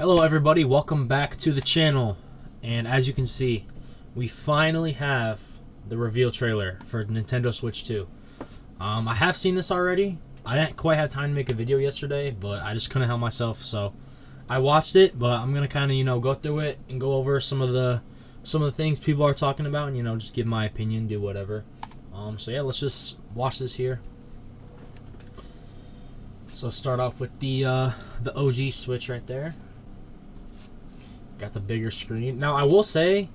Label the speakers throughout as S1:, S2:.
S1: Hello everybody, welcome back to the channel. And as you can see, we finally have the reveal trailer for Nintendo Switch 2. I have seen this already. I didn't quite have time to make a video yesterday, but I just couldn't help myself, so I watched it. But I'm gonna kind of go through it and go over some of the things people are talking about, and just give my opinion, do whatever. So yeah, let's just watch this here. So start off with the OG Switch right there. Got the bigger screen. Now I will say,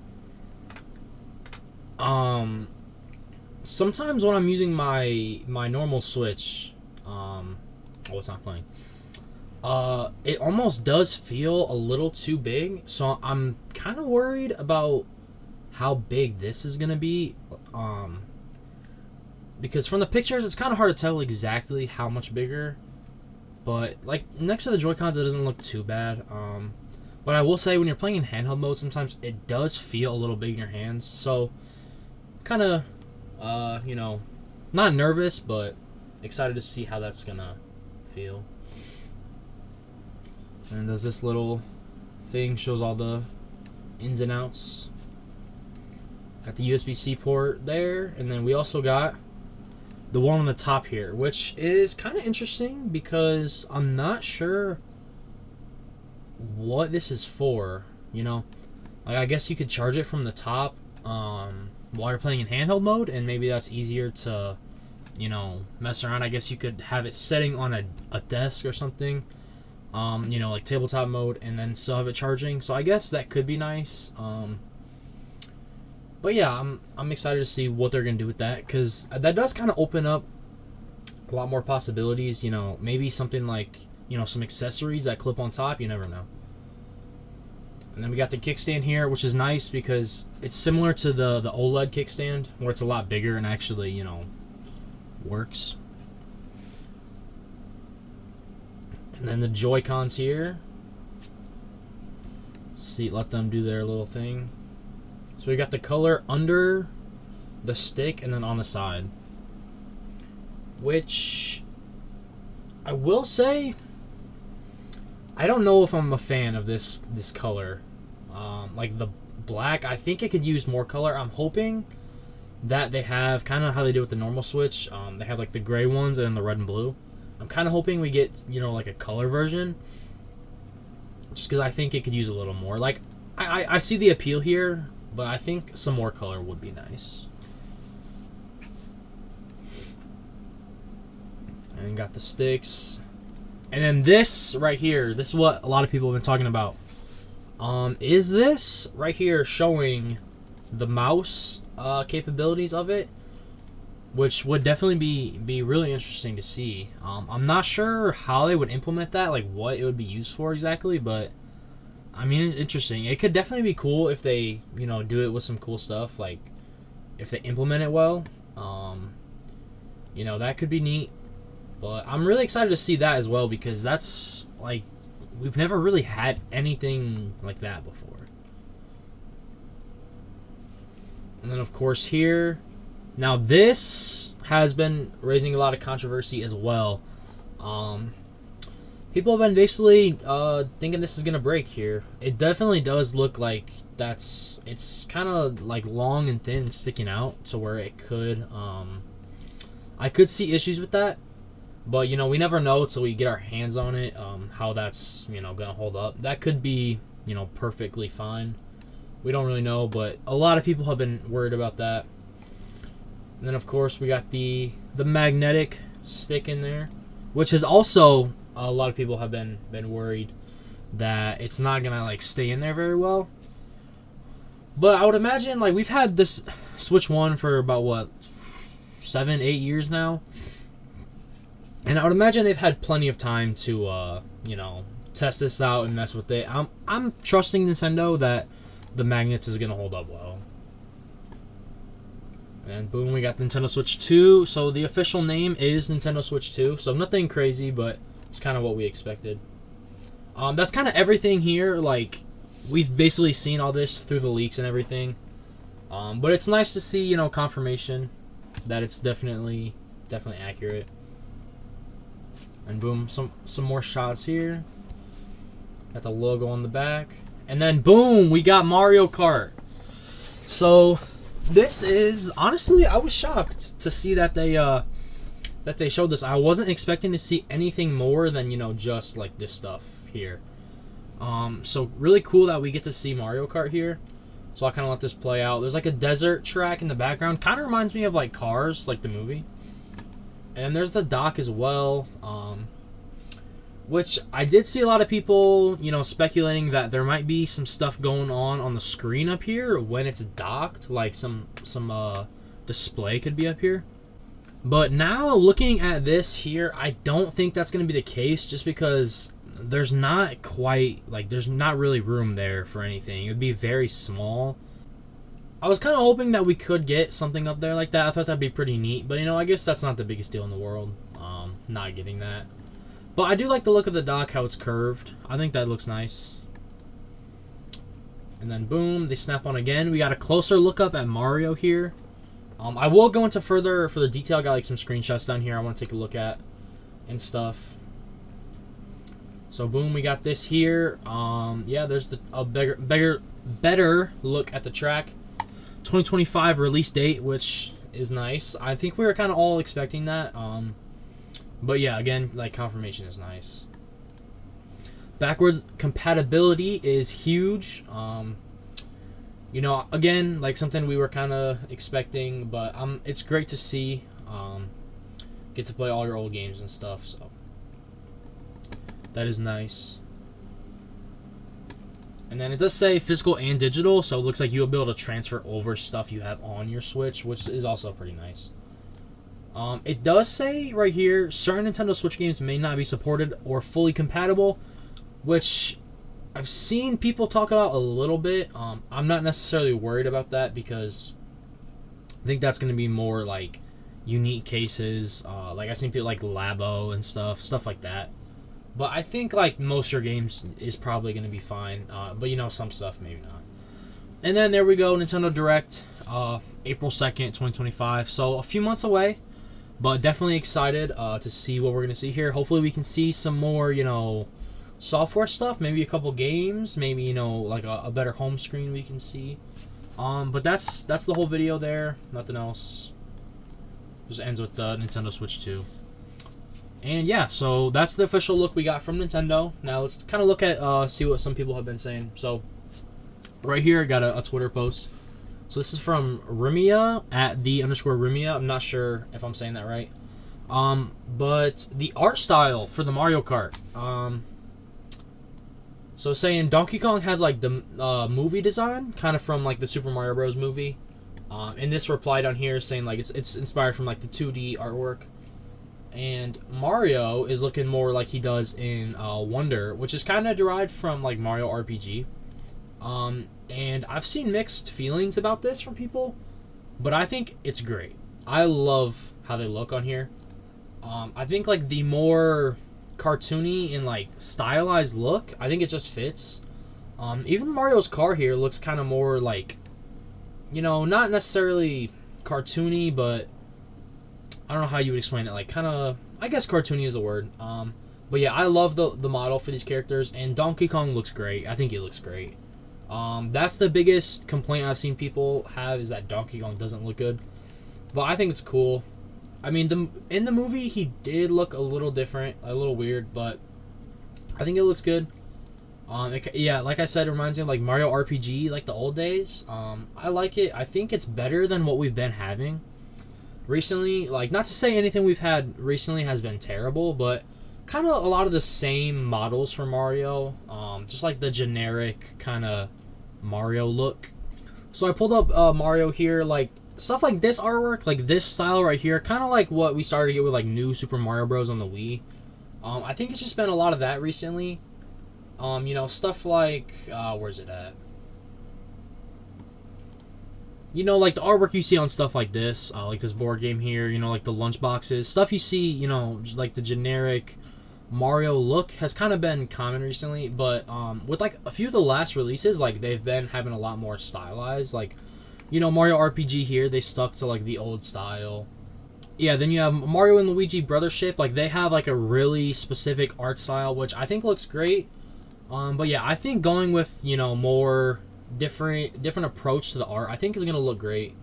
S1: sometimes when I'm using my normal Switch, it's not playing. It almost does feel a little too big, so I'm kind of worried about how big this is gonna be. Because from the pictures, it's kind of hard to tell exactly how much bigger. But like next to the Joy-Cons, it doesn't look too bad. But I will say, when you're playing in handheld mode, sometimes it does feel a little big in your hands. So, kind of, not nervous, but excited to see how that's gonna feel. And does this little thing shows all the ins and outs. Got the USB-C port there, and then we also got the one on the top here, which is kind of interesting because I'm not sure what this is for. Like, I guess you could charge it from the top while you're playing in handheld mode, and maybe that's easier to mess around. I guess you could have it setting on a desk or something, like tabletop mode, and then still have it charging. So I guess that could be nice. But yeah, I'm excited to see what they're gonna do with that, because that does kind of open up a lot more possibilities. Maybe something like some accessories that clip on top. You never know. And then we got the kickstand here, which is nice because it's similar to the OLED kickstand, where it's a lot bigger and actually works. And then the Joy-Cons here. See, let them do their little thing. So we got the color under the stick and then on the side, which I will say, I don't know if I'm a fan of this color. Like the black, I think it could use more color. I'm hoping that they have kind of how they do with the normal Switch. They have like the gray ones and the red and blue. I'm kind of hoping we get like a color version, just because I think it could use a little more. Like I see the appeal here, but I think some more color would be nice. And got the sticks. And then this right here, this is what a lot of people have been talking about. Is this right here showing the mouse capabilities of it? Which would definitely be really interesting to see. I'm not sure how they would implement that, like what it would be used for exactly, but I mean, it's interesting. It could definitely be cool if they, do it with some cool stuff, like if they implement it well. That could be neat. But I'm really excited to see that as well, because that's like, we've never really had anything like that before. And then of course here, now this has been raising a lot of controversy as well. People have been basically thinking this is gonna break here. It definitely does look like it's kind of like long and thin and sticking out to where it could, I could see issues with that. But, we never know till we get our hands on it, how that's, going to hold up. That could be, perfectly fine. We don't really know, but a lot of people have been worried about that. And then, of course, we got the magnetic stick in there, which is also, a lot of people have been worried that it's not going to, like, stay in there very well. But I would imagine, like, we've had this Switch 1 for about, 7-8 years now. And I would imagine they've had plenty of time to, test this out and mess with it. I'm trusting Nintendo that the magnets is gonna hold up well. And boom, we got Nintendo Switch 2. So the official name is Nintendo Switch 2. So nothing crazy, but it's kind of what we expected. That's kind of everything here. Like, we've basically seen all this through the leaks and everything. But it's nice to see, confirmation that it's definitely accurate. And boom, some more shots here. Got the logo on the back. And then boom, we got Mario Kart. So this is, honestly, I was shocked to see that they showed this. I wasn't expecting to see anything more than, you know, just like this stuff here. So really cool that we get to see Mario Kart here. So I'll kind of let this play out. There's like a desert track in the background. Kind of reminds me of like Cars, like the movie. And there's the dock as well. Which I did see a lot of people, you know, speculating that there might be some stuff going on the screen up here when it's docked. Like some display could be up here. But now looking at this here, I don't think that's going to be the case, just because there's not quite, like, there's not really room there for anything. It would be very small. I was kind of hoping that we could get something up there like that. I thought that'd be pretty neat, but, you know, I guess that's not the biggest deal in the world, not getting that. But I do like the look of the dock, how it's curved. I think that looks nice. And then boom, they snap on again. We got a closer look up at Mario here. I will go into further detail. I got like some screenshots down here I want to take a look at and stuff. So boom, we got this here. Yeah, there's a better look at the track. 2025 release date, which is nice. I think we were kind of all expecting that. But yeah, again, like, confirmation is nice. Backwards compatibility is huge. You know, again, like something we were kind of expecting, but it's great to see. Get to play all your old games and stuff, so that is nice. And then it does say physical and digital, so it looks like you'll be able to transfer over stuff you have on your Switch, which is also pretty nice. It does say right here, certain Nintendo Switch games may not be supported or fully compatible, which I've seen people talk about a little bit. I'm not necessarily worried about that, because I think that's going to be more like unique cases. Like I've seen people like Labo and stuff like that. But I think like most of your games is probably going to be fine. But you know, some stuff maybe not. And then there we go, Nintendo Direct, April 2nd, 2025. So a few months away, but definitely excited to see what we're going to see here. Hopefully we can see some more, you know, software stuff, maybe a couple games, maybe, you know, like a better home screen we can see. But that's the whole video there. Nothing else. Just ends with the Nintendo Switch 2. And yeah, so that's the official look we got from Nintendo. Now let's kind of look at see what some people have been saying. So right here I got a Twitter post. So this is from Rimia at @the_Rimia. I'm not sure if I'm saying that right. But the art style for the Mario Kart. So saying Donkey Kong has like the movie design, kind of from like the Super Mario Bros. Movie. And this reply down here saying like it's inspired from like the 2D artwork. And Mario is looking more like he does in Wonder, which is kind of derived from like Mario RPG. And I've seen mixed feelings about this from people, but I think it's great. I love how they look on here. I think like the more cartoony and like stylized look, I think it just fits. Even Mario's car here looks kind of more like, you know, not necessarily cartoony, but I don't know how you would explain it. Like kind of, I guess cartoony is the word. But yeah, I love the model for these characters, and Donkey Kong looks great. I think he looks great. That's the biggest complaint I've seen people have, is that Donkey Kong doesn't look good. But I think it's cool. I mean, in the movie, he did look a little different, a little weird, but I think it looks good. Yeah, like I said, it reminds me of like Mario RPG, like the old days. I like it. I think it's better than what we've been having recently. Like, not to say anything we've had recently has been terrible, but kind of a lot of the same models for Mario. Just like the generic kind of Mario look. So I pulled up Mario here, like stuff like this artwork, like this style right here, kind of like what we started to get with like new Super Mario Bros. On the Wii. I think it's just been a lot of that recently. You know, stuff like, where's it at? You know, like the artwork you see on stuff like this board game here, you know, like the lunch boxes, stuff you see, you know, like the generic Mario look has kind of been common recently, but with like a few of the last releases, like they've been having a lot more stylized, like, you know, Mario RPG here, they stuck to like the old style. Yeah, then you have Mario and Luigi Brothership, like they have like a really specific art style, which I think looks great. But yeah, I think going with, you know, more different approach to the art, I think is gonna look great.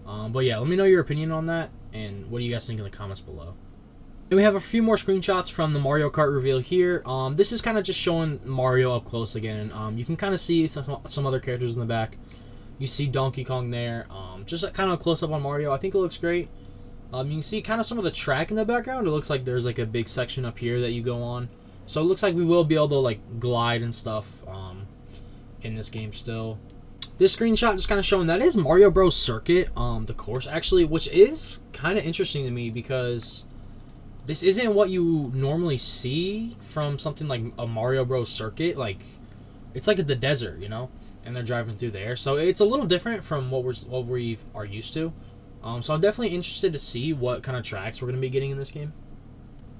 S1: But yeah, let me know your opinion on that, and what do you guys think in the comments below. And we have a few more screenshots from the Mario Kart reveal here. This is kind of just showing Mario up close again. You can kind of see some other characters in the back. You see Donkey Kong there. Just kind of a close up on Mario. I think it looks great. You can see kind of some of the track in the background. It looks like there's like a big section up here that you go on. So it looks like we will be able to like glide and stuff in this game still. This screenshot just kind of showing that is Mario Bros. Circuit, the course actually, which is kind of interesting to me because this isn't what you normally see from something like a Mario Bros. Circuit. Like, it's like the desert, you know, and they're driving through there. So it's a little different from what we are used to. So I'm definitely interested to see what kind of tracks we're going to be getting in this game.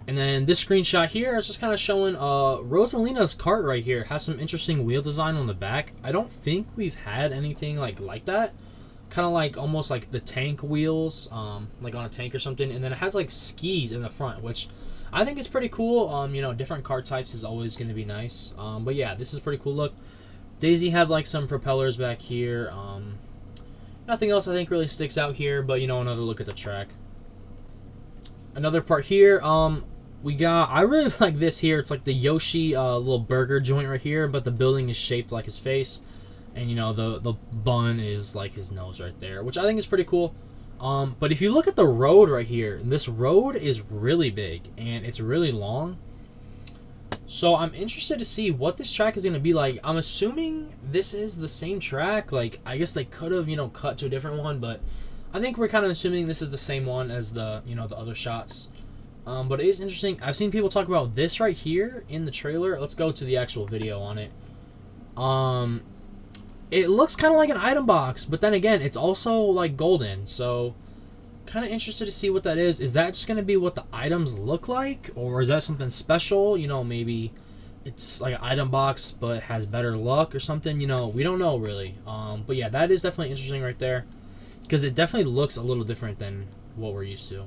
S1: And then this screenshot here is just kind of showing Rosalina's kart right here. Has some interesting wheel design on the back. I don't think we've had anything like that. Kind of like almost like the tank wheels, like on a tank or something. And then it has like skis in the front, which I think is pretty cool. You know, different kart types is always going to be nice. But yeah, this is a pretty cool look. Daisy has like some propellers back here. Nothing else I think really sticks out here, but you know, another look at the track. Another part here, we got, I really like this here. It's like the Yoshi little burger joint right here, but the building is shaped like his face. And you know, the bun is like his nose right there, which I think is pretty cool. But if you look at the road right here, this road is really big and it's really long. So I'm interested to see what this track is going to be like. I'm assuming this is the same track. Like, I guess they could have, you know, cut to a different one, but I think we're kind of assuming this is the same one as the, you know, the other shots. But it is interesting. I've seen people talk about this right here in the trailer. Let's go to the actual video on it. It looks kind of like an item box, but then again, it's also like golden. So kind of interested to see what that is. Is that just going to be what the items look like, or is that something special? You know, maybe it's like an item box but has better luck or something. You know, we don't know really. But yeah, that is definitely interesting right there, because it definitely looks a little different than what we're used to.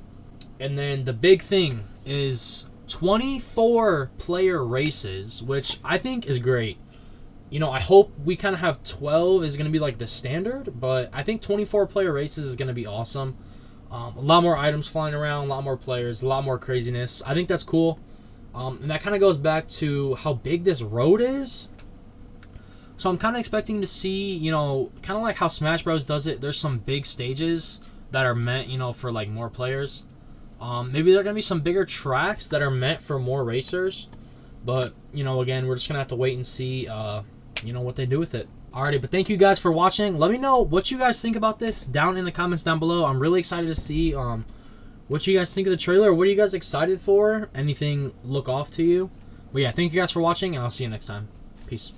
S1: And then the big thing is 24 player races, which I think is great. You know, I hope we kind of have 12 is going to be like the standard, but I think 24 player races is going to be awesome. A lot more items flying around, a lot more players, a lot more craziness. I think that's cool. And that kind of goes back to how big this road is. So I'm kind of expecting to see, you know, kind of like how Smash Bros. Does it. There's some big stages that are meant, you know, for like more players. Maybe there are going to be some bigger tracks that are meant for more racers. But, you know, again, we're just going to have to wait and see, you know, what they do with it. Alrighty, but thank you guys for watching. Let me know what you guys think about this down in the comments down below. I'm really excited to see what you guys think of the trailer. What are you guys excited for? Anything look off to you? But yeah, thank you guys for watching, and I'll see you next time. Peace.